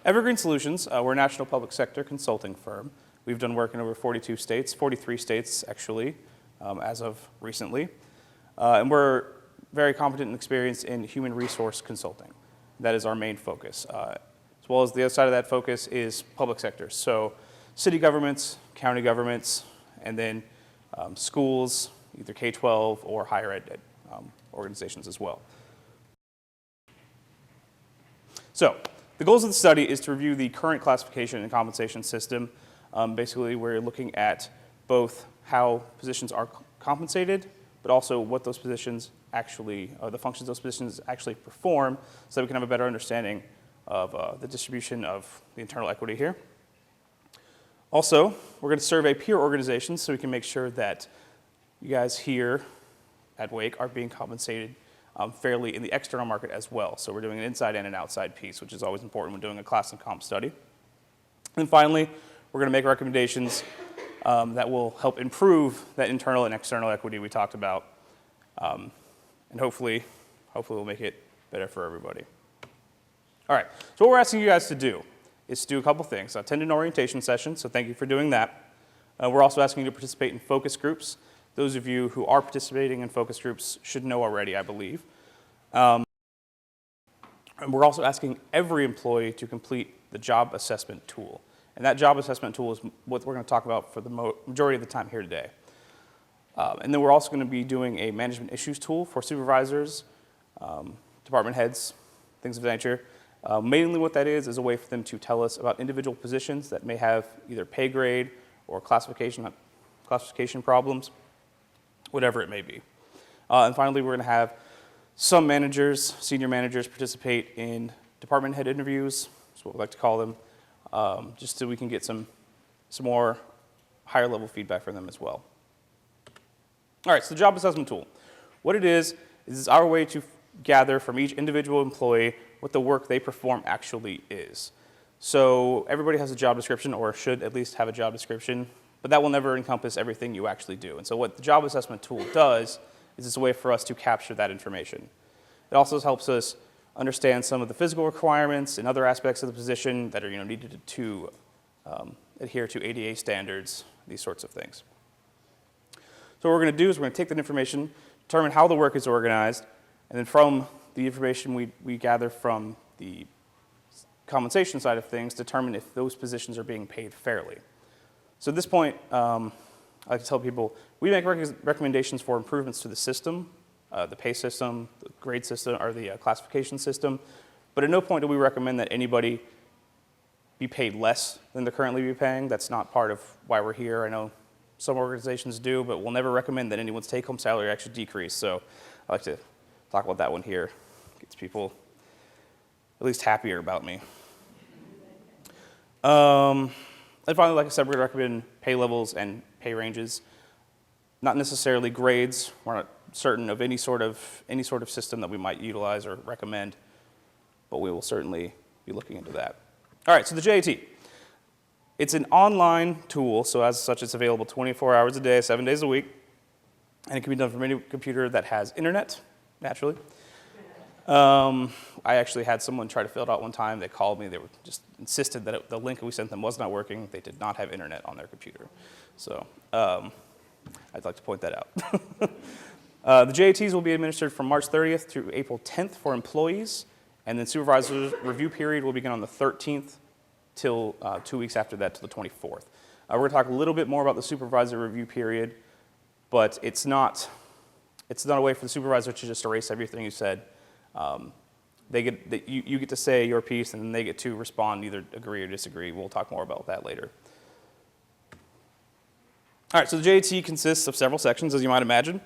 Evergreen Solutions, we're a national public sector consulting firm. We've done work in over 42 states, 43 states actually, as of recently. And we're very competent and experienced in human resource consulting. That is our main focus. As well as the other side of that focus is public sector. So city governments, county governments, and then schools, either K-12 or higher ed organizations as well. So the goals of the study is to review the current classification and compensation system. Basically, we're looking at both how positions are compensated, but also what those positions actually, the functions those positions actually perform, so that we can have a better understanding of the distribution of the internal equity here. Also, we're going to survey peer organizations so we can make sure that you guys here at Wake are being compensated fairly in the external market as well. So we're doing an inside and an outside piece, which is always important when doing a class and comp study. And finally, we're going to make recommendations that will help improve that internal and external equity we talked about. And hopefully we'll make it better for everybody. All right, so what we're asking you guys to do is to do a couple things. Attend an orientation session, so thank you for doing that. We're also asking you to participate in focus groups. Those of you who are participating in focus groups should know already, I believe. And we're also asking every employee to complete the job assessment tool. And that job assessment tool is what we're going to talk about for the majority of the time here today. And then we're also going to be doing a management issues tool for supervisors, department heads, things of that nature. Mainly what that is a way for them to tell us about individual positions that may have either pay grade or classification problems, whatever it may be. And finally, we're going to have some managers, senior managers, participate in department head interviews, that's what we like to call them, just so we can get some more higher level feedback from them as well. All right, so the job assessment tool. What it is our way to gather from each individual employee what the work they perform actually is. So everybody has a job description, or should at least have a job description, but that will never encompass everything you actually do. And so what the job assessment tool does is it's a way for us to capture that information. It also helps us understand some of the physical requirements and other aspects of the position that are needed to adhere to ADA standards, these sorts of things. So what we're going to do is we're going to take that information, determine how the work is organized, and then from the information we gather from the compensation side of things, determine if those positions are being paid fairly. So at this point, I like to tell people, we make recommendations for improvements to the system, the pay system, the grade system, or the classification system, but at no point do we recommend that anybody be paid less than they're currently be paying. That's not part of why we're here. I know some organizations do, but we'll never recommend that anyone's take-home salary actually decrease. So I like to talk about that one here. Gets people at least happier about me. And finally, like I said, we're going to recommend pay levels and pay ranges. Not necessarily grades. We're not certain of any sort of system that we might utilize or recommend, but we will certainly be looking into that. All right, so the JAT. It's an online tool, so as such, it's available 24 hours a day, 7 days a week, and it can be done from any computer that has internet, naturally. I actually had someone try to fill it out one time. They called me. They were just insisted that the link we sent them was not working. They did not have internet on their computer. So I'd like to point that out. The JATs will be administered from March 30th through April 10th for employees, and then supervisor's review period will begin on the 13th till 2 weeks after that, till the 24th. We're going to talk a little bit more about the supervisor review period, but it's not a way for the supervisor to just erase everything you said. You get to say your piece, and then they get to respond, either agree or disagree. We'll talk more about that later. All right, so the JAT consists of several sections, as you might imagine.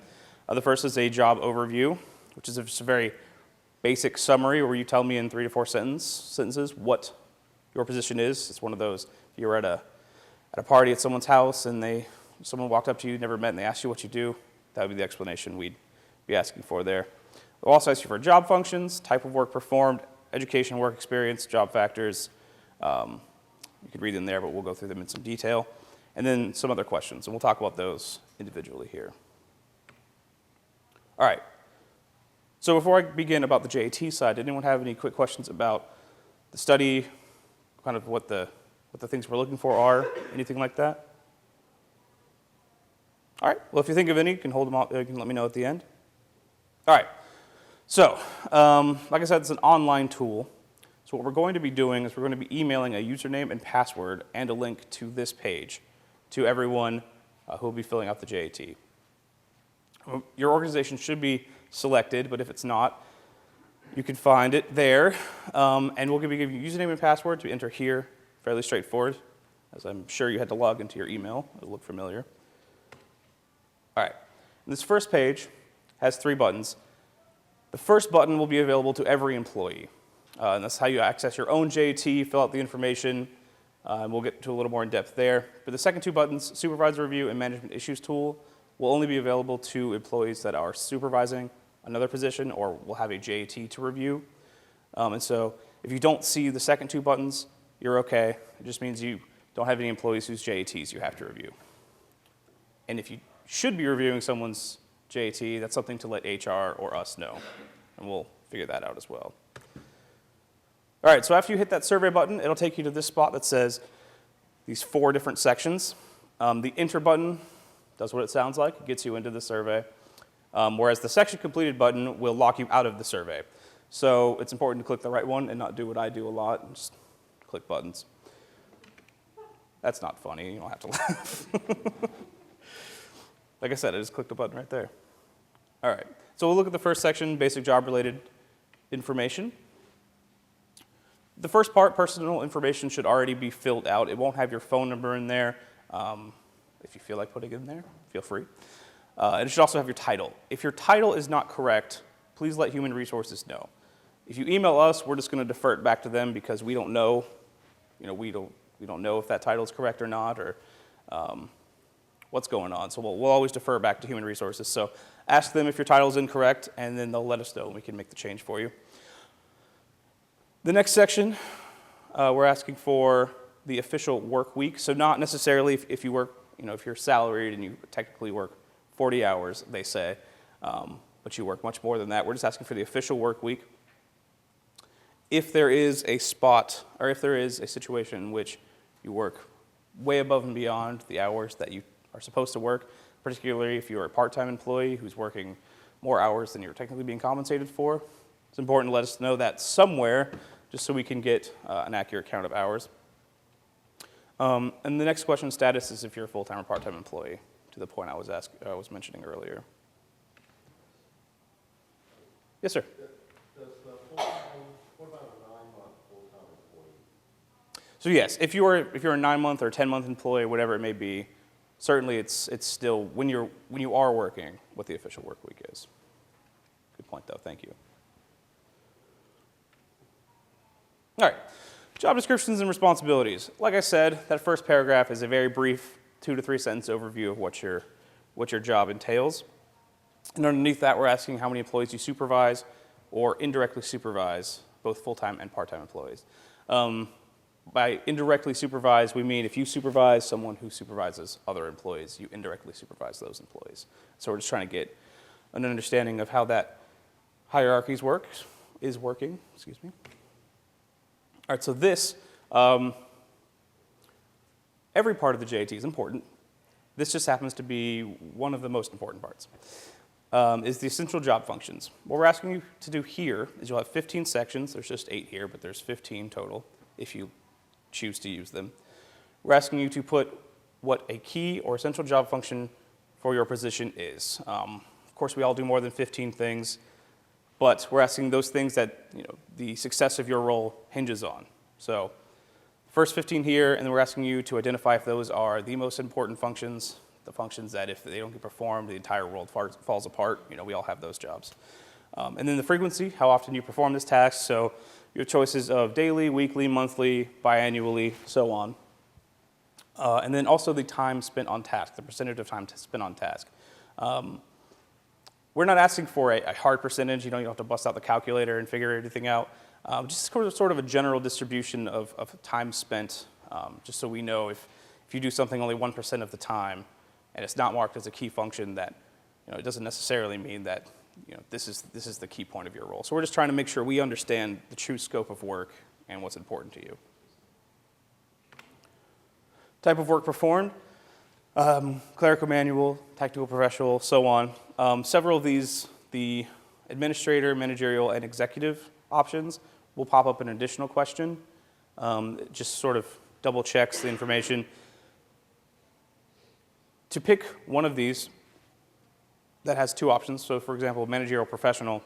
The first is a job overview, which is just a very basic summary where you tell me in 3 to 4 sentences what your position is. It's one of those, if you were at a party at someone's house and someone walked up to you, never met, and they asked you what you do, that would be the explanation we'd be asking for there. We'll also ask you for job functions, type of work performed, education, work experience, job factors. You could read them there, but we'll go through them in some detail. And then some other questions, and we'll talk about those individually here. All right. So before I begin about the JAT side, did anyone have any quick questions about the study, kind of what the things we're looking for are? Anything like that? All right. Well, if you think of any, you can hold them up. You can let me know at the end. All right. So, like I said, it's an online tool. So what we're going to be doing is we're going to be emailing a username and password and a link to this page to everyone who will be filling out the JAT. Your organization should be selected, but if it's not, you can find it there. And we'll give you username and password to enter here. Fairly straightforward, as I'm sure you had to log into your email. It'll look familiar. All right. This first page has 3 buttons. The first button will be available to every employee. And that's how you access your own JAT, fill out the information, and we'll get to a little more in depth there. But the second 2 buttons, Supervisor Review and Management Issues Tool, will only be available to employees that are supervising another position or will have a JAT to review. And so if you don't see the second 2 buttons, you're okay. It just means you don't have any employees whose JATs you have to review. And if you should be reviewing someone's JAT, that's something to let HR or us know, and we'll figure that out as well. All right, so after you hit that survey button, it'll take you to this spot that says these 4 different sections. The enter button does what it sounds like. It gets you into the survey, whereas the section completed button will lock you out of the survey. So it's important to click the right one and not do what I do a lot, and just click buttons. That's not funny. You don't have to laugh. Like I said, I just clicked the button right there. All right, so we'll look at the first section, basic job-related information. The first part, personal information, should already be filled out. It won't have your phone number in there. If you feel like putting it in there, feel free. And it should also have your title. If your title is not correct, please let Human Resources know. If you email us, we're just going to defer it back to them because we don't know. We don't know if that title is correct or not, or what's going on. So we'll always defer back to Human Resources. So ask them if your title is incorrect, and then they'll let us know, and we can make the change for you. The next section, we're asking for the official work week. So not necessarily if you work, if you're salaried and you technically work 40 hours, they say, but you work much more than that. We're just asking for the official work week. If there is a spot, or if there is a situation in which you work way above and beyond the hours that you are supposed to work, particularly if you're a part-time employee who's working more hours than you're technically being compensated for, it's important to let us know that somewhere, just so we can get an accurate count of hours. And the next question, status, is if you're a full-time or part-time employee, to the point I was mentioning earlier. Yes, sir. Does the full-time, what about a 9-month full-time employee? So yes, if you're a 9-month or 10-month employee, whatever it may be, certainly it's still when you are working what the official work week is. Good point, though. Thank you. All right, job descriptions and responsibilities. Like I said, that first paragraph is a very brief 2 to 3 sentence overview of what your job entails. And underneath that, we're asking how many employees you supervise or indirectly supervise, both full-time and part-time employees. By indirectly supervise, we mean if you supervise someone who supervises other employees, you indirectly supervise those employees. So we're just trying to get an understanding of how that hierarchy is working. Excuse me. All right, so this, every part of the JAT is important. This just happens to be one of the most important parts, is the essential job functions. What we're asking you to do here is you'll have 15 sections. There's just 8 here, but there's 15 total if you choose to use them. We're asking you to put what a key or essential job function for your position is. Of course, we all do more than 15 things, but we're asking those things that the success of your role hinges on. So first 15 here, and then we're asking you to identify if those are the most important functions, the functions that if they don't get performed, the entire world falls apart. We all have those jobs. And then the frequency, how often you perform this task. So your choices of daily, weekly, monthly, biannually, so on. And then also the time spent on task, the percentage of time spent on task. We're not asking for a hard percentage. You don't have to bust out the calculator and figure everything out. Just sort of a general distribution of time spent, just so we know if you do something only 1% of the time and it's not marked as a key function, that it doesn't necessarily mean that this is the key point of your role. So we're just trying to make sure we understand the true scope of work and what's important to you. Type of work performed, clerical, manual, technical, professional, so on. Several of these, the administrator, managerial, and executive options will pop up an additional question. It just sort of double checks the information. To pick one of these that has two options, so for example, managerial, professional,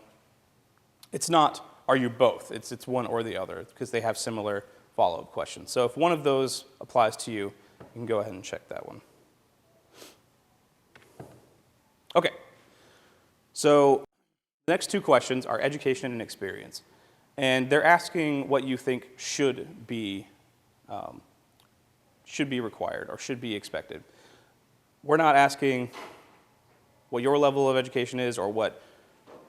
it's not, are you both? It's one or the other, because they have similar follow-up questions. So if one of those applies to you, you can go ahead and check that one. Okay, so the next two questions are education and experience. And they're asking what you think should be required or should be expected. We're not asking what your level of education is or what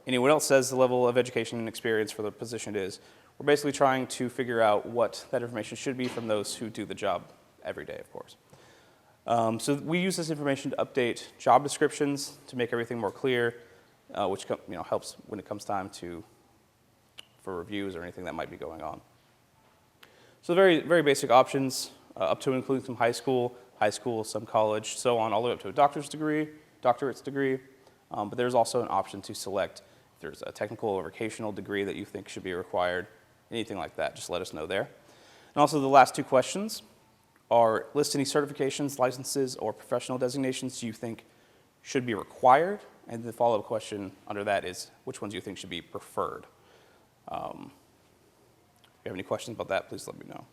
anyone else says the level of education and experience for the position is. We're basically trying to figure out what that information should be from those who do the job every day, of course. So we use this information to update job descriptions to make everything more clear, which helps when it comes time for reviews or anything that might be going on. So very, very basic options, up to and including some high school, some college, so on, all the way up to a doctorate's degree. But there's also an option to select if there's a technical or vocational degree that you think should be required, anything like that, just let us know there. And also the last two questions are list any certifications, licenses, or professional designations you think should be required, and the follow-up question under that is which ones you think should be preferred. If you have any questions about that, please let me know.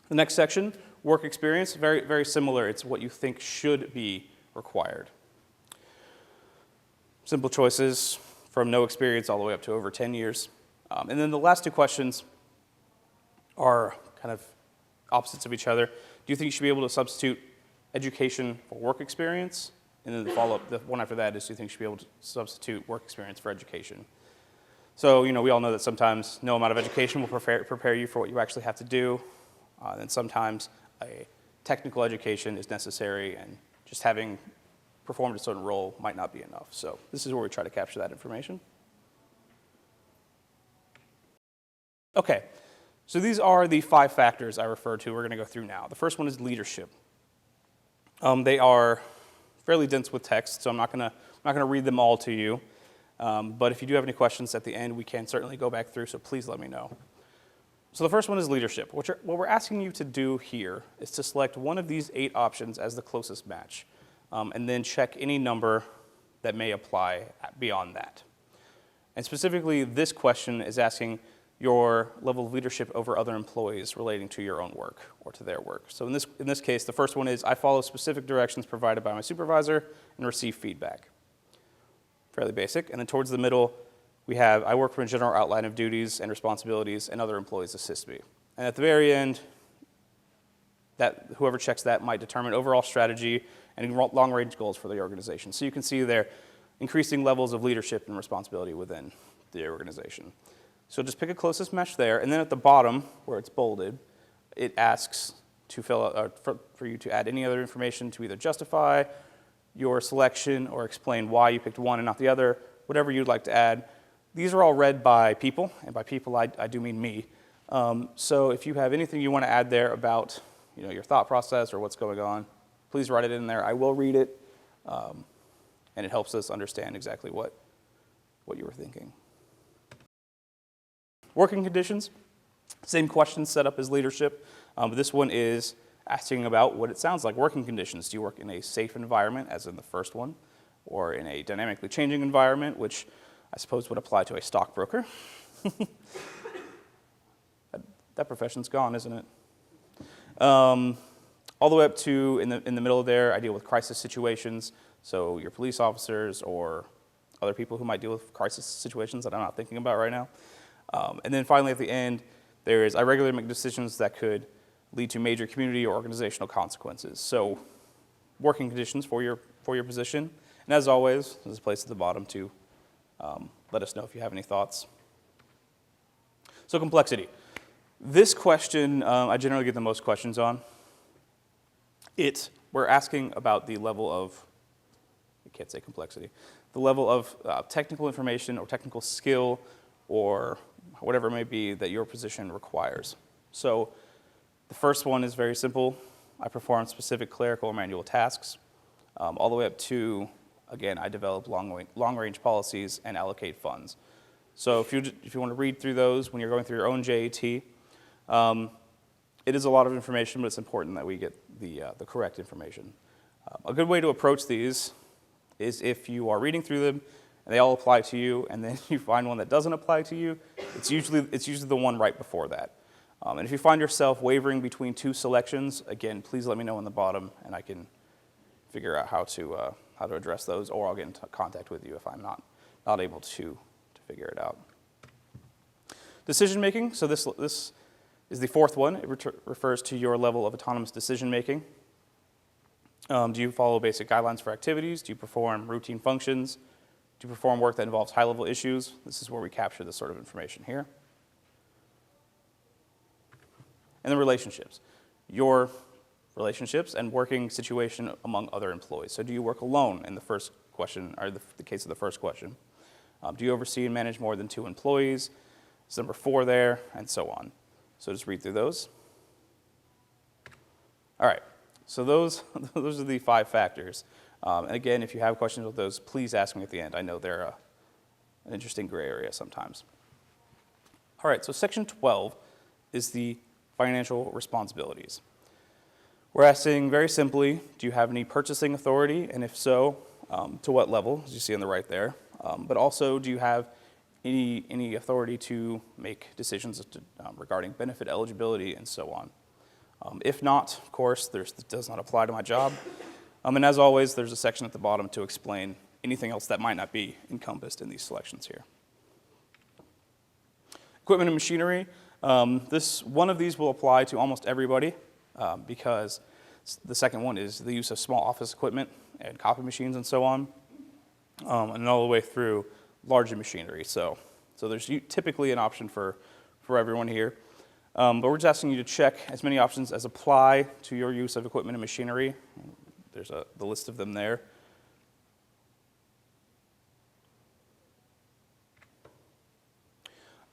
The next section, work experience, very, very similar. It's what you think should be required. Simple choices from no experience all the way up to over 10 years. And then the last two questions are kind of opposites of each other. Do you think you should be able to substitute education for work experience? And then the follow-up, the one after that is, do you think you should be able to substitute work experience for education? So, we all know that sometimes no amount of education will prepare you for what you actually have to do. And sometimes a technical education is necessary, and just having performed a certain role might not be enough. So this is where we try to capture that information. Okay, so these are the 5 factors I referred to we're going to go through now. The first one is leadership. They are fairly dense with text, so I'm not going to read them all to you. But if you do have any questions at the end, we can certainly go back through, so please let me know. So the first one is leadership. What we're asking you to do here is to select one of these 8 options as the closest match, and then check any number that may apply beyond that. And specifically, this question is asking your level of leadership over other employees relating to your own work or to their work. So in this case, the first one is, I follow specific directions provided by my supervisor and receive feedback. Fairly basic. And then towards the middle, we have, I work from a general outline of duties and responsibilities, and other employees assist me. And at the very end, that whoever checks that might determine overall strategy and long-range goals for the organization. So you can see there increasing levels of leadership and responsibility within the organization. So just pick a closest match there, and then at the bottom, where it's bolded, it asks to fill out, for you to add any other information to either justify your selection or explain why you picked one and not the other, whatever you'd like to add. These are all read by people, and by people I do mean me. So if you have anything you want to add there about your thought process or what's going on, please write it in there. I will read it, and it helps us understand exactly what you were thinking. Working conditions, same question set up as leadership, but this one is asking about what it sounds like, working conditions. Do you work in a safe environment, as in the first one, or in a dynamically changing environment, which I suppose would apply to a stockbroker? That profession's gone, isn't it? All the way up to, in the middle there, I deal with crisis situations, so your police officers or other people who might deal with crisis situations that I'm not thinking about right now. And then finally at the end, I regularly make decisions that could lead to major community or organizational consequences. So working conditions for your position. And as always, there's a place at the bottom to let us know if you have any thoughts. So complexity. This question, I generally get the most questions on. We're asking about the level of, I can't say complexity, the level of technical information or technical skill or whatever it may be that your position requires. So The first one is very simple. I perform specific clerical or manual tasks, all the way up to, again, I develop long-range policies and allocate funds. So if you want to read through those when you're going through your own JAT, it is a lot of information, but it's important that we get the correct information. A good way to approach these is if you are reading through them and they all apply to you, and then you find one that doesn't apply to you, it's usually the one right before that. And if you find yourself wavering between two selections, again, please let me know in the bottom, and I can figure out how to address those, or I'll get in contact with you if I'm not able to figure it out. Decision making. So this is the fourth one. It refers to your level of autonomous decision making. Do you follow basic guidelines for activities? Do you perform routine functions? Do you perform work that involves high-level issues? This is where we capture this sort of information here. And then relationships. Your relationships and working situation among other employees. So do you work alone in the first question, or the case of the first question? Do you oversee and manage more than 2 employees? It's number 4 there, and so on. So just read through those. All right, so those are the 5 factors. And again, if you have questions with those, please ask me at the end. I know they're an interesting gray area sometimes. All right, so section 12 is the financial responsibilities. We're asking very simply, do you have any purchasing authority? And if so, to what level, as you see on the right there? But also, do you have any authority to make decisions regarding benefit eligibility and so on? If not, of course, this does not apply to my job. And as always, there's a section at the bottom to explain anything else that might not be encompassed in these selections here. Equipment and machinery. One of these will apply to almost everybody because the second one is the use of small office equipment and copy machines and so on, and all the way through larger machinery. So there's typically an option for everyone here. But we're just asking you to check as many options as apply to your use of equipment and machinery. There's the list of them there.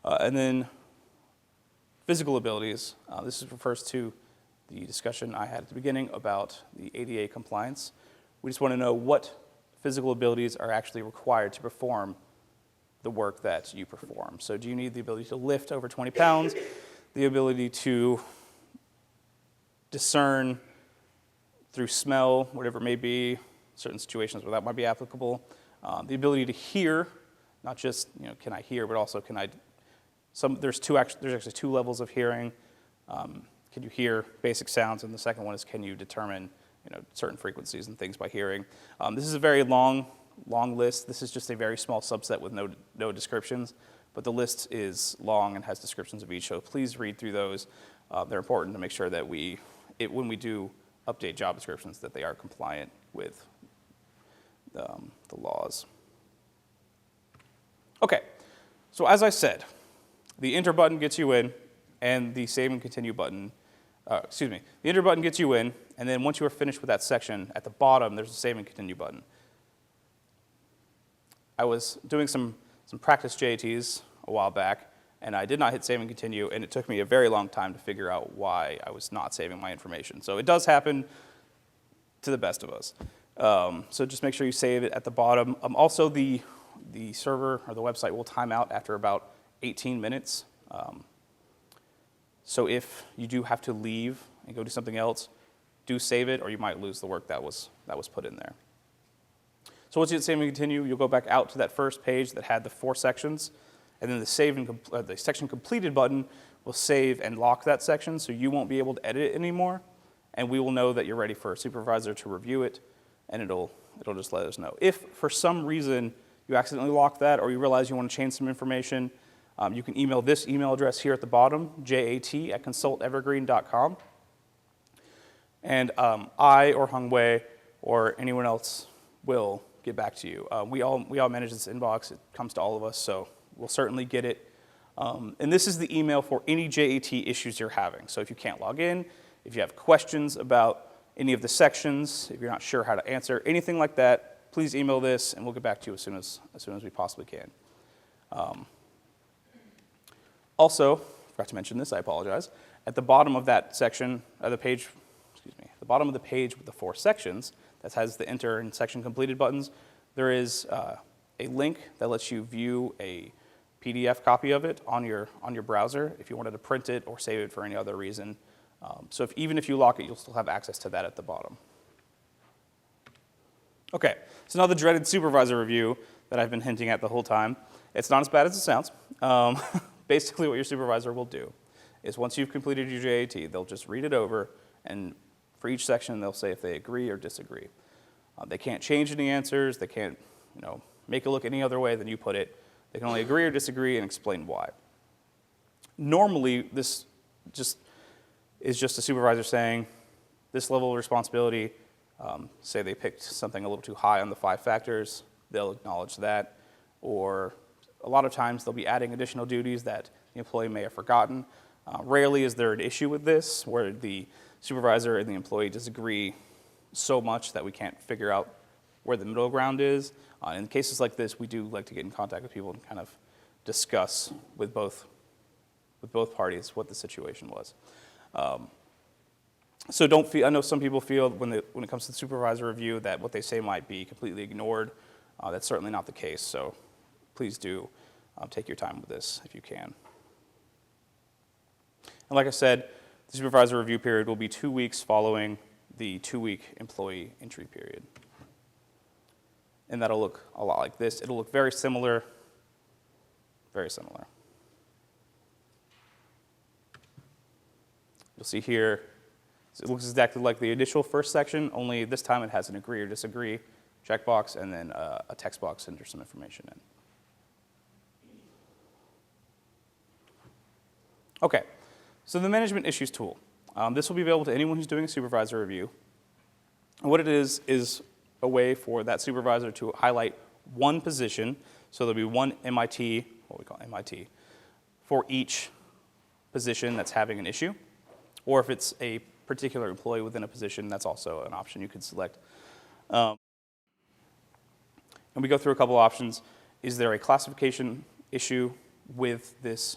And then physical abilities. This refers to the discussion I had at the beginning about the ADA compliance. We just want to know what physical abilities are actually required to perform the work that you perform. So do you need the ability to lift over 20 pounds, the ability to discern through smell, whatever it may be, certain situations where that might be applicable, the ability to hear, not just, can I hear, but also can I, there's actually 2 levels of hearing. Can you hear basic sounds? And the second one is, can you determine certain frequencies and things by hearing? This is a very long list. This is just a very small subset with no descriptions, but the list is long and has descriptions of each, so please read through those. They're important to make sure that when we do update job descriptions, that they are compliant with the laws. Okay, so as I said, the enter button gets you in, and the save and continue button, the enter button gets you in, and then once you are finished with that section, at the bottom, there's a save and continue button. I was doing some practice JATs a while back, and I did not hit save and continue, and it took me a very long time to figure out why I was not saving my information. So it does happen to the best of us. So just make sure you save it at the bottom. Also, the server or the website will time out after about 18 minutes. So if you do have to leave and go do something else, do save it, or you might lose the work that was put in there. So once you hit save and continue, you'll go back out to that first page that had the 4 sections, and then the section completed button will save and lock that section, so you won't be able to edit it anymore, and we will know that you're ready for a supervisor to review it, and it'll just let us know. If for some reason you accidentally lock that, or you realize you want to change some information, you can email this email address here at the bottom, jat@consultevergreen.com, and I or Hung Wei or anyone else will get back to you. We all manage this inbox. It comes to all of us, so we'll certainly get it. And this is the email for any JAT issues you're having. So if you can't log in, if you have questions about any of the sections, if you're not sure how to answer, anything like that, please email this, and we'll get back to you as soon as we possibly can. Also, forgot to mention this, I apologize. At the bottom of that section, the page, the bottom of the page with the 4 sections that has the enter and section completed buttons, there is a link that lets you view a PDF copy of it on your browser if you wanted to print it or save it for any other reason. So even if you lock it, you'll still have access to that at the bottom. Okay, so now the dreaded supervisor review that I've been hinting at the whole time. It's not as bad as it sounds. Basically what your supervisor will do is once you've completed your JAT, they'll just read it over, and for each section they'll say if they agree or disagree. They can't change any answers, they can't make it look any other way than you put it. They can only agree or disagree and explain why. Normally, this is just a supervisor saying, this level of responsibility, say they picked something a little too high on the 5 factors, they'll acknowledge that. Or a lot of times they'll be adding additional duties that the employee may have forgotten. Rarely is there an issue with this where the supervisor and the employee disagree so much that we can't figure out where the middle ground is. In cases like this, we do like to get in contact with people and kind of discuss with both parties what the situation was. So don't feel, I know some people feel when it comes to the supervisor review that what they say might be completely ignored. That's certainly not the case, so please do take your time with this if you can. And like I said, the supervisor review period will be 2 weeks following the 2-week employee entry period. And that'll look a lot like this. It'll look very similar, very similar. You'll see here, it looks exactly like the initial first section, only this time it has an agree or disagree checkbox and then a text box to enter some information in. Okay, so the management issues tool. This will be available to anyone who's doing a supervisor review. And what it is a way for that supervisor to highlight one position, so there'll be one MIT, what we call MIT, for each position that's having an issue. Or if it's a particular employee within a position, that's also an option you could select. And we go through a couple options. Is there a classification issue with this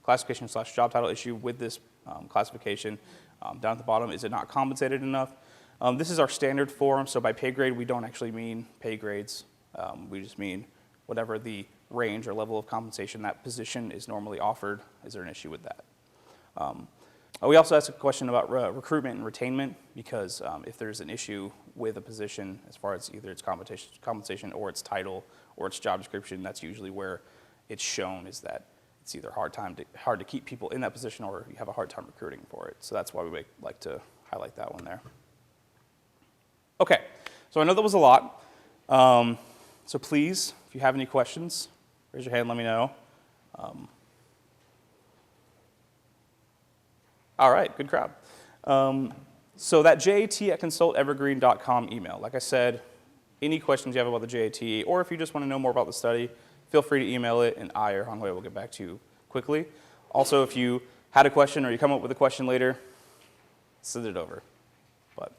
classification/job title issue with this classification? Down at the bottom, is it not compensated enough? This is our standard form, so by pay grade, we don't actually mean pay grades. We just mean whatever the range or level of compensation that position is normally offered. Is there an issue with that? We also ask a question about recruitment and retainment, because if there's an issue with a position as far as either its compensation or its title or its job description, that's usually where it's shown, is that it's either hard to keep people in that position or you have a hard time recruiting for it. So that's why we like to highlight that one there. Okay, so I know that was a lot. So please, if you have any questions, raise your hand, let me know. All right, good crowd. So that jat@consultevergreen.com email, like I said, any questions you have about the JAT, or if you just want to know more about the study, feel free to email it, and I or Hongwei will get back to you quickly. Also, if you had a question or you come up with a question later, send it over. But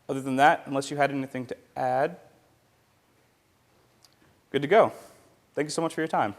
other than that, unless you had anything to add, good to go. Thank you so much for your time.